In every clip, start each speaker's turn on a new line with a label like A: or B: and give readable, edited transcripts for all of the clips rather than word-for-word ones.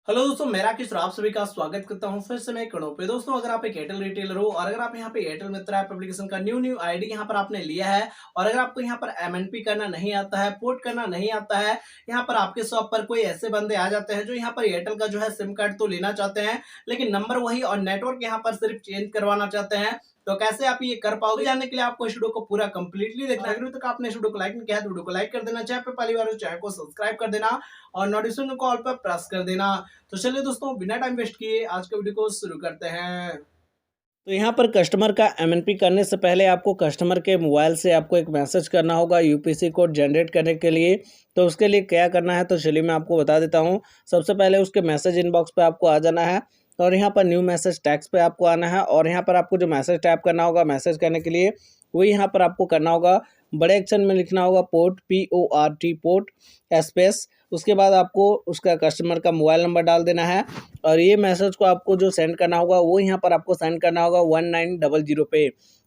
A: Hello दोस्तों, मेरा किशोर आप सभी का स्वागत करता हूं फिर से मैं कड़ों पे। दोस्तों, अगर आप एक एयरटेल रिटेलर हो और अगर आप यहां पे एयरटेल मित्र ऐप एप्लीकेशन का न्यू आईडी यहां पर आपने लिया है और अगर आपको यहां पर एमएनपी करना नहीं आता है, पोर्ट करना नहीं आता है, यहां पर आपके शॉप पर कोई ऐसे बंदे आ जाते हैं जो यहां पर एयरटेल का जो है सिम कार्ड तो लेना चाहते हैं, लेकिन नंबर वही और नेटवर्क यहां पर सिर्फ चेंज करवाना चाहते हैं। तो कैसे आप ये कर पाओगे, जानने के लिए आपको इस वीडियो को पूरा कंप्लीटली देखना है। अगर अभी तक आपने इस वीडियो को लाइक नहीं किया है तो वीडियो को लाइक कर देना, चैनल पे पहली बार चैनल को सब्सक्राइब कर देना और नोटिफिकेशन को ऑल पर प्रेस कर देना। तो चलिए दोस्तों, बिना टाइम वेस्ट किए आज के वीडियो को शुरू करते हैं।
B: तो यहाँ पर कस्टमर का एमएनपी करने से पहले आपको कस्टमर के मोबाइल से आपको एक मैसेज करना होगा यूपीसी कोड जनरेट करने के लिए। तो उसके लिए क्या करना है तो चलिए मैं आपको बता देता हूँ। सबसे पहले उसके मैसेज इनबॉक्स पे आपको आ जाना है और यहाँ पर न्यू मैसेज टैक्स पे आपको आना है और यहाँ पर आपको जो मैसेज टाइप करना होगा मैसेज करने के लिए वो यहाँ पर आपको करना होगा, बड़े अक्षर में लिखना होगा पोर्ट PORT पोर्ट स्पेस। उसके बाद आपको उसका कस्टमर का मोबाइल नंबर डाल देना है और ये मैसेज को आपको जो सेंड करना होगा वो यहाँ पर आपको सेंड करना होगा 1900 पे।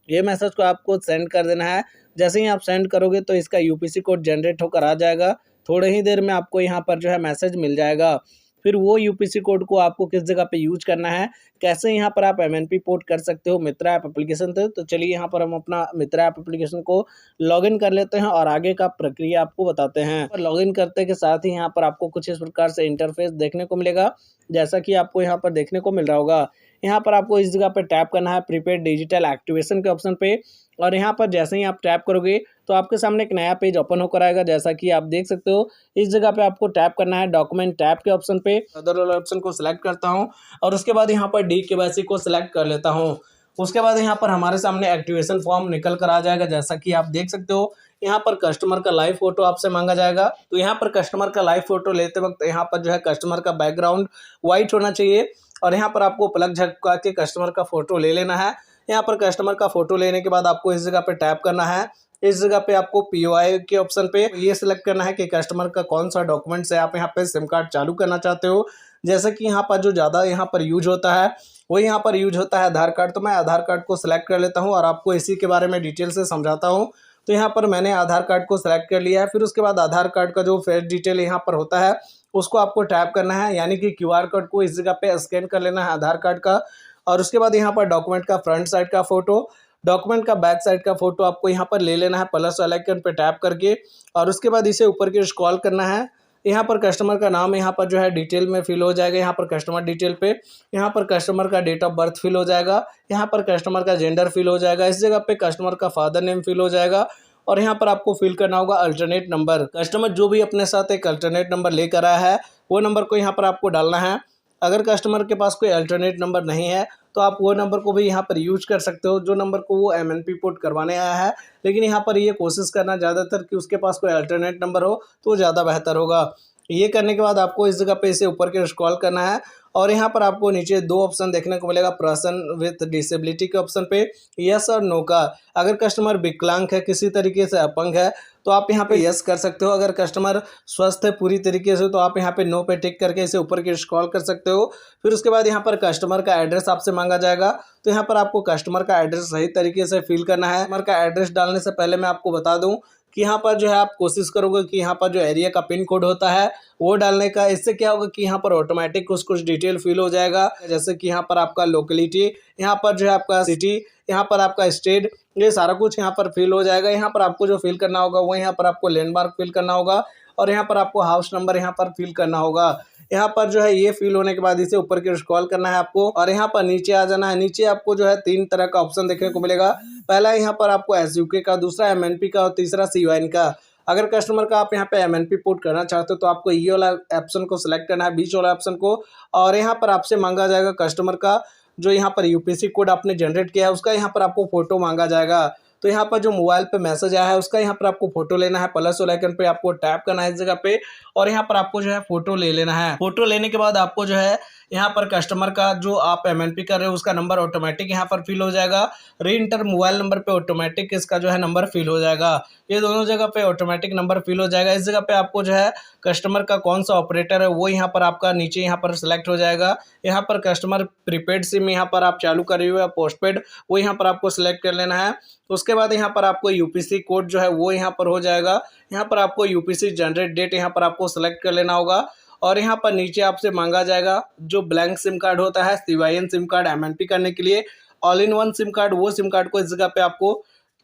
B: ये मैसेज को आपको सेंड कर देना है। जैसे ही आप सेंड करोगे तो इसका यूपीसी कोड जनरेट होकर आ जाएगा। थोड़े ही देर में आपको यहाँ पर जो है मैसेज मिल जाएगा। फिर वो यूपीसी कोड को आपको किस जगह पे यूज करना है, कैसे यहाँ पर आप एमएनपी पोर्ट कर सकते हो मित्रा ऐप एप्लीकेशन से। तो चलिए यहाँ पर हम अपना मित्रा ऐप एप्लीकेशन को लॉगिन कर लेते हैं और आगे का प्रक्रिया आपको बताते हैं। लॉगिन करते के साथ ही यहाँ पर आपको कुछ इस प्रकार से इंटरफेस देखने को मिलेगा, जैसा कि आपको यहाँ पर देखने को मिल रहा होगा। यहाँ पर आपको इस जगह पे टैप करना है प्रीपेड डिजिटल एक्टिवेशन के ऑप्शन पे और यहाँ पर जैसे ही आप टैप करोगे तो आपके सामने एक नया पेज ओपन होकर आएगा। जैसा कि आप देख सकते हो इस जगह पे आपको टैप करना है डॉक्यूमेंट टैप के ऑप्शन पे। अदर वाला ऑप्शन को सिलेक्ट करता हूँ और उसके बाद यहाँ पर DKYC को सिलेक्ट कर लेता हूँ। उसके बाद यहाँ पर हमारे सामने एक्टिवेशन फॉर्म निकल कर आ जाएगा। जैसा कि आप देख सकते हो यहाँ पर कस्टमर का लाइव फोटो आपसे मांगा जाएगा। तो यहाँ पर कस्टमर का लाइव फोटो लेते वक्त यहाँ पर जो है कस्टमर का बैकग्राउंड व्हाइट होना चाहिए और यहाँ पर आपको प्लग झटका के कस्टमर का फोटो ले लेना है। यहाँ पर कस्टमर का फोटो लेने के बाद आपको इस जगह पे टैप करना है। इस जगह पे आपको POI के ऑप्शन पे ये सिलेक्ट करना है कि कस्टमर का कौन सा डॉक्यूमेंट से आप यहाँ पे सिम कार्ड चालू करना चाहते हो। जैसे कि यहाँ पर जो ज़्यादा यहाँ पर यूज होता है वो यहाँ पर यूज होता है आधार कार्ड। तो मैं आधार कार्ड को सिलेक्ट कर लेता हूँ और आपको इसी के बारे में डिटेल से समझाता हूँ। तो यहाँ पर मैंने आधार कार्ड को सिलेक्ट कर लिया है। फिर उसके बाद आधार कार्ड का जो फेस डिटेल यहाँ पर होता है उसको आपको टैप करना है, यानी कि QR कोड को इस जगह पे स्कैन कर लेना है आधार कार्ड का। और उसके बाद यहाँ पर डॉक्यूमेंट का फ्रंट साइड का फोटो, डॉक्यूमेंट का बैक साइड का फोटो आपको यहाँ पर ले लेना है प्लस वाले आइकन पे टैप करके और उसके बाद इसे ऊपर की स्क्रॉल करना है। यहाँ पर कस्टमर का नाम यहाँ पर जो है डिटेल में फिल हो जाएगा। यहाँ पर कस्टमर डिटेल पे यहाँ पर कस्टमर का डेट ऑफ बर्थ फिल हो जाएगा। यहाँ पर कस्टमर का जेंडर फिल हो जाएगा। इस जगह पे कस्टमर का फादर नेम फिल हो जाएगा और यहाँ पर आपको फिल करना होगा अल्टरनेट नंबर। कस्टमर जो भी अपने साथ एक अल्टरनेट नंबर लेकर आया है वो नंबर को यहाँ पर आपको डालना है। अगर कस्टमर के पास कोई अल्टरनेट नंबर नहीं है तो आप वो नंबर को भी यहाँ पर यूज कर सकते हो जो नंबर को वो एमएनपी पोर्ट करवाने आया है। लेकिन यहाँ पर ये कोशिश करना ज़्यादातर कि उसके पास कोई अल्टरनेट नंबर हो तो ज़्यादा बेहतर होगा। ये करने के बाद आपको इस जगह पे इसे ऊपर के स्क्रॉल करना है और यहाँ पर आपको नीचे दो ऑप्शन देखने को मिलेगा पर्सन विथ डिसेबिलिटी के ऑप्शन पे यस और नो का। अगर कस्टमर विकलांग है, किसी तरीके से अपंग है तो आप यहाँ पे यस कर सकते हो। अगर कस्टमर स्वस्थ है पूरी तरीके से तो आप यहाँ पे नो पे टिक करके इसे ऊपर की स्क्रॉल कर सकते हो। फिर उसके बाद यहाँ पर कस्टमर का एड्रेस आपसे मांगा जाएगा। तो यहाँ पर आपको कस्टमर का एड्रेस सही तरीके से फिल करना है। कस्टमर का एड्रेस डालने से पहले मैं आपको बता दूं कि यहाँ पर जो है आप कोशिश करोगे कि यहाँ पर जो एरिया का पिन कोड होता है वो डालने का। इससे क्या होगा कि यहाँ पर ऑटोमेटिक कुछ डिटेल फिल हो जाएगा, जैसे कि यहाँ पर आपका लोकेलिटी, यहाँ पर जो है आपका सिटी, यहाँ पर आपका स्टेट, ये सारा कुछ यहाँ पर फिल हो जाएगा। यहाँ पर आपको जो फिल करना होगा वो यहाँ पर आपको लैंडमार्क फिल करना होगा और यहाँ पर आपको हाउस नंबर यहाँ पर फिल करना होगा। यहाँ पर जो है ये फिल होने के बाद इसे ऊपर की स्क्रॉल करना है आपको और यहाँ पर नीचे आ जाना है। नीचे आपको जो है 3 तरह का ऑप्शन देखने को मिलेगा। पहला यहाँ पर आपको SUK का, दूसरा MNP का और तीसरा CUN का। अगर कस्टमर का आप यहाँ पे MNP पोर्ट करना चाहते हो तो आपको ये वाला ऑप्शन को सिलेक्ट करना है, बीच वाला ऑप्शन को, और यहाँ पर आपसे मांगा जाएगा कस्टमर का जो यहाँ पर यूपीसी कोड आपने जनरेट किया है उसका यहाँ पर आपको फोटो मांगा जाएगा। तो यहाँ पर जो मोबाइल पे मैसेज आया है उसका यहाँ पर आपको फोटो लेना है, प्लस वाले आइकन पे आपको टैप करना है इस जगह पे और यहाँ पर आपको जो है फोटो ले लेना है। फोटो लेने के बाद आपको जो है यहाँ पर कस्टमर का जो आप एमएनपी कर रहे हो उसका नंबर ऑटोमेटिक यहाँ पर फिल हो जाएगा। री इंटर मोबाइल नंबर पे ऑटोमेटिक इसका जो है नंबर फिल हो जाएगा। ये दोनों जगह पे ऑटोमेटिक नंबर फिल हो जाएगा। इस जगह पे आपको जो है कस्टमर का कौन सा ऑपरेटर है वो यहाँ पर आपका नीचे यहाँ पर सिलेक्ट हो जाएगा। यहाँ पर कस्टमर प्रीपेड सिम यहाँ पर आप चालू कर रहे हो या पोस्टपेड, वो यहाँ पर आपको सिलेक्ट कर लेना है। उसके बाद यहाँ पर आपको यूपीसी कोड जो है वो यहाँ पर हो जाएगा। यहाँ पर आपको यूपीसी जनरेट डेट यहाँ पर आपको सिलेक्ट कर लेना होगा और यहाँ पर नीचे आपसे मांगा जाएगा जो ब्लैंक सिम कार्ड होता है, CYN सिम कार्ड MNP करने के लिए, all in one SIM card, वो सिम कार्ड को इस जगह पे आपको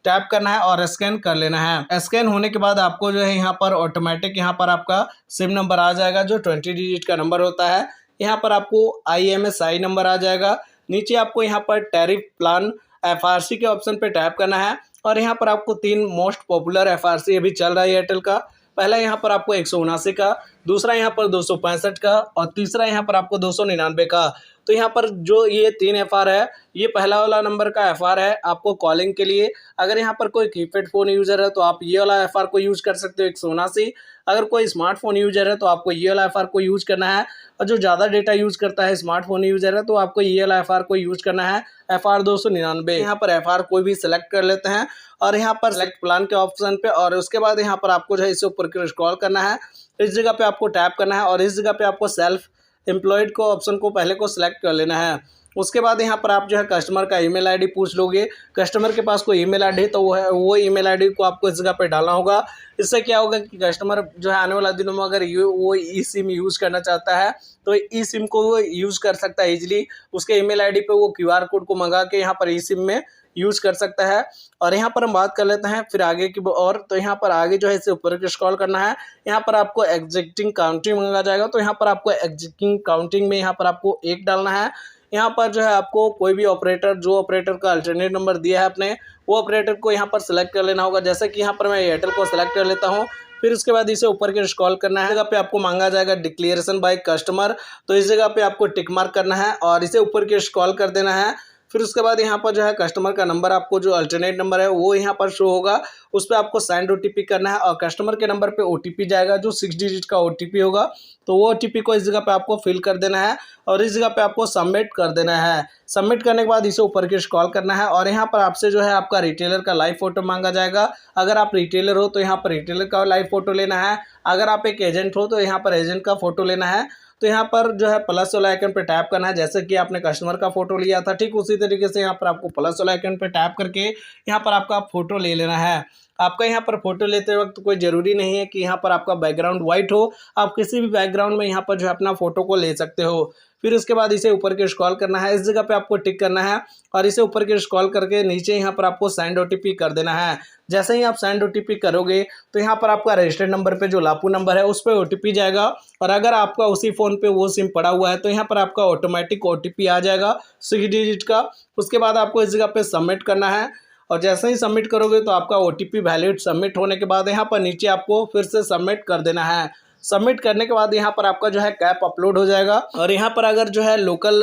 B: टैप करना है और स्कैन कर लेना है। स्कैन होने के बाद आपको जो है यहाँ पर ऑटोमेटिक यहाँ पर आपका सिम नंबर आ जाएगा जो 20 डिजिट का नंबर होता है। यहाँ पर आपको IMSI नंबर आ जाएगा। नीचे आपको यहाँ पर टैरिफ प्लान FRC के ऑप्शन पे टैप करना है और यहाँ पर आपको 3 मोस्ट पॉपुलर FRC अभी चल रहा है एयरटेल का। पहला यहाँ पर आपको 179 का, दूसरा यहाँ पर 265 का और तीसरा यहाँ पर आपको 299 का। तो यहाँ पर जो ये 3 FR है, ये पहला वाला नंबर का FR है आपको कॉलिंग के लिए। अगर यहाँ पर कोई कीपैड फ़ोन यूज़र है तो आप ये वाला FR को यूज़ कर सकते हो 179। अगर कोई स्मार्टफोन यूज़र है तो आपको ये वाला FR को यूज़ करना है, और जो ज़्यादा डेटा यूज़ करता है स्मार्टफोन यूज़र है तो आपको ये वाला FR को यूज़ करना है FR 299। यहाँ पर FR कोई भी सिलेक्ट कर लेते हैं और यहाँ पर सेलेक्ट प्लान के ऑप्शन पे, और उसके बाद यहाँ पर आपको जो है इसे ऊपर की स्क्रॉल करना है, इस जगह पे आपको टैप करना है और इस जगह पे आपको सेल्फ एम्प्लॉयड को ऑप्शन को पहले को सिलेक्ट कर लेना है। उसके बाद यहाँ पर आप जो है कस्टमर का ईमेल आईडी पूछ लोगे। कस्टमर के पास कोई ईमेल आईडी है तो वो ईमेल आईडी को आपको इस जगह पे डालना होगा। इससे क्या होगा कि कस्टमर जो है आने वाला दिनों में अगर वो ई सिम यूज़ करना चाहता है तो ई सिम को वो यूज़ कर सकता है इजीली। उसके ईमेल आईडी पे वो QR कोड को मंगा के यहाँ पर ई सिम में यूज़ कर सकता है। और यहाँ पर हम बात कर लेते हैं फिर आगे की और, तो यहाँ पर आगे जो है इसे ऊपर की स्क्रॉल करना है। यहाँ पर आपको एग्जिस्टिंग काउंटिंग मांगा जाएगा, तो यहाँ पर आपको एग्जिस्टिंग काउंटिंग में यहाँ पर आपको 1 डालना है। यहाँ पर जो है आपको कोई भी ऑपरेटर, जो ऑपरेटर का अल्टरनेट नंबर दिया है आपने, वो ऑपरेटर को यहाँ पर सेलेक्ट कर लेना होगा। जैसे कि यहाँ पर मैं एयरटेल को सेलेक्ट कर लेता हूँ। फिर उसके बाद इसे ऊपर के स्क्रॉल करना है। जगह पे आपको मांगा जाएगा डिक्लेरेशन बाय कस्टमर, तो इस जगह पे आपको टिक मार्क करना है और इसे ऊपर के स्क्रॉल कर देना है। फिर उसके बाद यहाँ पर जो है कस्टमर का नंबर, आपको जो अल्टरनेट नंबर है वो यहाँ पर शो होगा, उस पर आपको सेंड OTP करना है और कस्टमर के नंबर पे OTP जाएगा जो 6 डिजिट का OTP होगा। तो वो OTP को इस जगह पे आपको फिल कर देना है और इस जगह पे आपको सबमिट कर देना है। सबमिट करने के बाद इसे ऊपर की स्क्रॉल करना है और यहाँ पर आपसे जो है आपका रिटेलर का लाइव फोटो मांगा जाएगा। अगर आप रिटेलर हो तो यहाँ पर रिटेलर का लाइव फोटो लेना है। अगर आप एक एजेंट हो तो यहाँ पर एजेंट का फोटो लेना है। तो यहाँ पर जो है प्लस वाला आइकन पे टैप करना है। जैसे कि आपने कस्टमर का फोटो लिया था, ठीक उसी तरीके से यहाँ पर आपको प्लस वाला आइकन पे टैप करके यहाँ पर आपका फोटो ले लेना है। आपका यहाँ पर फोटो लेते वक्त कोई ज़रूरी नहीं है कि यहाँ पर आपका बैकग्राउंड वाइट हो, आप किसी भी बैकग्राउंड में यहाँ पर जो है अपना फोटो को ले सकते हो। फिर उसके बाद इसे ऊपर के स्क्रॉल करना है, इस जगह पे आपको टिक करना है और इसे ऊपर के स्क्रॉल करके नीचे यहाँ पर आपको सेंड OTP कर देना है। जैसे ही आप सेंड OTP करोगे तो यहाँ पर आपका रजिस्टर्ड नंबर पे जो लापू नंबर है उस पर OTP जाएगा, और अगर आपका उसी फ़ोन पे वो सिम पड़ा हुआ है तो यहाँ पर आपका ऑटोमेटिक OTP आ जाएगा 6 डिजिट का। उसके बाद आपको इस जगह पे सबमिट करना है और जैसे ही सबमिट करोगे तो आपका OTP वैलिड सबमिट होने के बाद यहाँ पर नीचे आपको फिर से सबमिट कर देना है। सबमिट करने के बाद यहाँ पर आपका जो है कैप अपलोड हो जाएगा, और यहाँ पर अगर जो है लोकल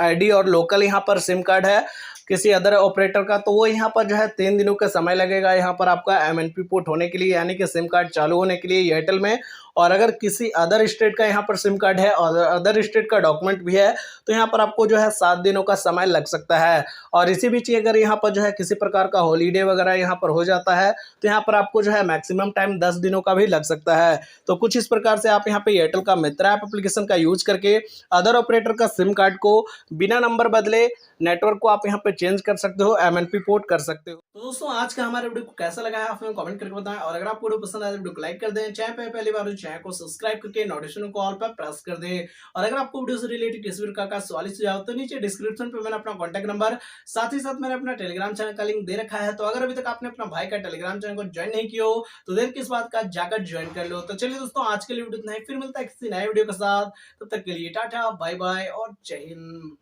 B: ID और लोकल यहाँ पर सिम कार्ड है किसी अदर ऑपरेटर का, तो वो यहाँ पर जो है 3 दिनों का समय लगेगा यहाँ पर आपका MNP पोर्ट होने के लिए, यानी कि सिम कार्ड चालू होने के लिए एयरटेल में। और अगर किसी अदर स्टेट का यहाँ पर सिम कार्ड है और अदर स्टेट का डॉक्यूमेंट भी है तो यहाँ पर आपको जो है 7 दिनों का समय लग सकता है। और इसी बीच अगर यहाँ पर जो है किसी प्रकार का हॉलीडे वगैरह यहाँ पर हो जाता है तो यहाँ पर आपको जो है मैक्सिमम टाइम 10 दिनों का भी लग सकता है। तो कुछ इस प्रकार से आप यहाँ पे एयरटेल का मित्र ऐप एप्लीकेशन का यूज करके अदर ऑपरेटर का सिम कार्ड को बिना नंबर बदले नेटवर्क को आप यहाँ पे चेंज कर सकते हो, MNP पोर्ट कर सकते हो।
A: तो दोस्तों आज का हमारे वीडियो को कैसा लगा है आप हमें कमेंट करके बताएं, और अगर आपको वीडियो पसंद आए तो वीडियो को लाइक कर दें, चैनल पे पहली बार चैनल को सब्सक्राइब करके नोटिफिकेशन को ऑल पर प्रेस कर दें। और अगर आपको वीडियो से रिलेटेड किसी भी प्रकार का सवाल सुझाव तो नीचे डिस्क्रिप्शन पे मैंने अपना कॉन्टैक्ट नंबर, साथ ही साथ मैंने अपना टेलीग्राम चैनल का लिंक दे रखा है। तो अगर अभी तक आपने अपना भाई का टेलीग्राम चैनल को ज्वाइन नहीं किया हो तो देर किस बात का जाकर ज्वाइन कर लो। तो चलिए दोस्तों आज के लिए वीडियो इतना ही, फिर मिलता है किसी नए वीडियो के साथ, तब तक के लिए टाटा बाय बाय और जय हिंद।